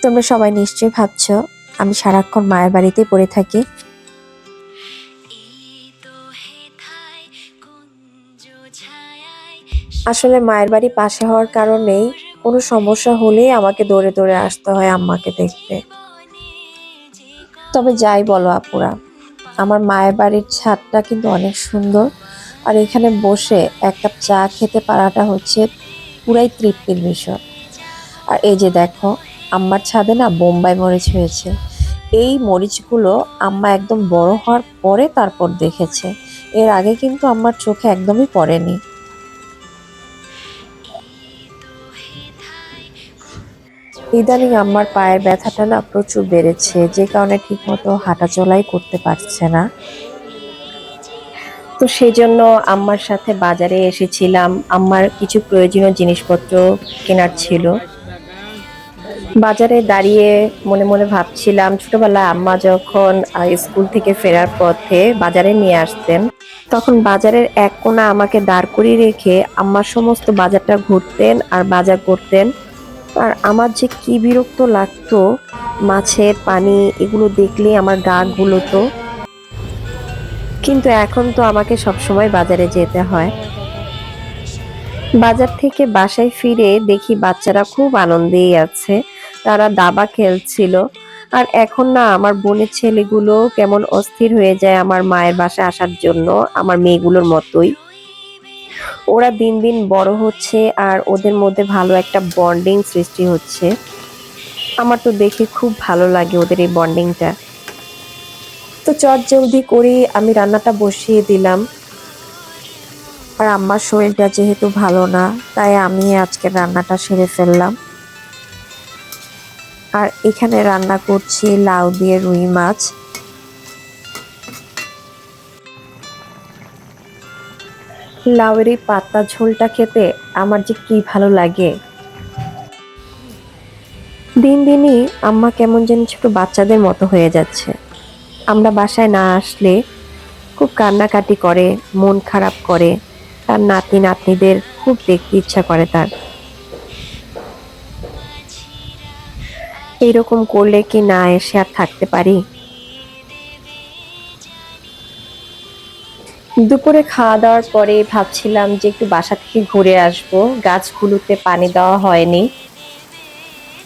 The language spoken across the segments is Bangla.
তোমরা সবাই নিশ্চয়ই ভাবছো আমি সারাক্ষণ মায়ের বাড়িতেই পড়ে থাকি। আসলে মায়ের বাড়ি পাশে হওয়ার কারণেই কোনো সমস্যা হলেই আমাকে দৌড়ে দৌড়ে আসতে হয় আম্মাকে দেখতে। তবে যাই বলো আপুরা, আমার মায়ের বাড়ির ছাদটা কিন্তু অনেক সুন্দর। আর এখানে বসে এক কাপ চা খেতে পারাটা হচ্ছে পুরাই তৃপ্তির বিষয়। আর এই যে দেখো, আম্মার ছাদে না বোম্বাই মরিচ হয়েছে। এই মরিচগুলো আম্মা একদম বড় হওয়ার পরে তারপর দেখেছে। এর আগে কিন্তু আম্মার চোখে একদমই পড়েনি। ইদানিং আম্মার পায়ের ব্যথাটা না প্রচুর বেড়েছে, যে কারণে ঠিকমতো হাঁটা চলাই করতে পারছে না। তো সেজন্য আম্মার সাথে বাজারে এসেছিলাম, আম্মার কিছু প্রয়োজনীয় জিনিসপত্র কেনার ছিল। বাজারে দাঁড়িয়ে মনে মনে ভাবছিলাম, ছোটবেলায় আম্মা যখন স্কুল থেকে ফেরার পথে বাজারে নিয়ে আসতেন, তখন বাজারের এক কোণা আমাকে দাঁড় করিয়ে রেখে আম্মা সমস্ত বাজারটা ঘুরতেন আর বাজার করতেন। আর আমার যে কি বিরক্ত লাগতো, মাছের পানি এগুলো দেখলেই আমার গা গুলোতো। কিন্তু এখন তো আমাকে সবসময় বাজারে যেতে হয়। বাজার থেকে বাসায় ফিরে দেখি বাচ্চারা খুব আনন্দেই আছে, তারা দাবা খেলছিল। আর এখন না আমার বোনের ছেলেগুলো কেমন অস্থির হয়ে যায় আমার মায়ের বাসায় আসার জন্য, আমার মেয়েগুলোর মতোই। ওরা দিন দিন বড় হচ্ছে আর ওদের মধ্যে ভালো একটা বন্ডিং সৃষ্টি হচ্ছে। আমার তো দেখে খুব ভালো লাগে ওদের এই বন্ডিংটা। তো চট জলদি করে আমি রান্নাটা বসিয়ে দিলাম। আর আম্মার শরীরটা যেহেতু ভালো না, তাই আমি আজকে রান্নাটা সেরে ফেললাম। আর এখানে রান্না করছি লাউ দিয়ে রুই মাছ। লাউয়ের এই পাতলা ঝোলটা খেতে আমার যে কি ভালো লাগে। দিন দিনই আম্মা কেমন যেন ছোট বাচ্চাদের মতো হয়ে যাচ্ছে। আমরা বাসায় না আসলে খুব কান্নাকাটি করে, মন খারাপ করে। তার নাতি নাতনিদের খুব দেখতে ইচ্ছা করে তার। এইরকম করলে কি না এসে আর থাকতে পারি? দুপুরে খাওয়া দাওয়ার পরে ভাবছিলাম যে একটু বাসা থেকে ঘুরে আসব, গাছগুলোতে পানি দেওয়া হয়নি।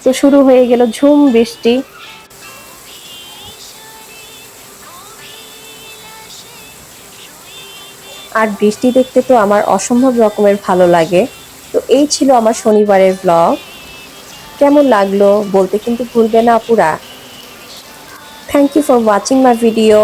তো শুরু হয়ে গেল ঝুম বৃষ্টি। আর বৃষ্টি দেখতে তো আমার অসম্ভব রকমের ভালো লাগে। তো এই ছিল আমার শনিবারের ব্লগ। কেমন লাগলো বলতে কিন্তু ভুলবে না আপুরা। Thank you for watching my video.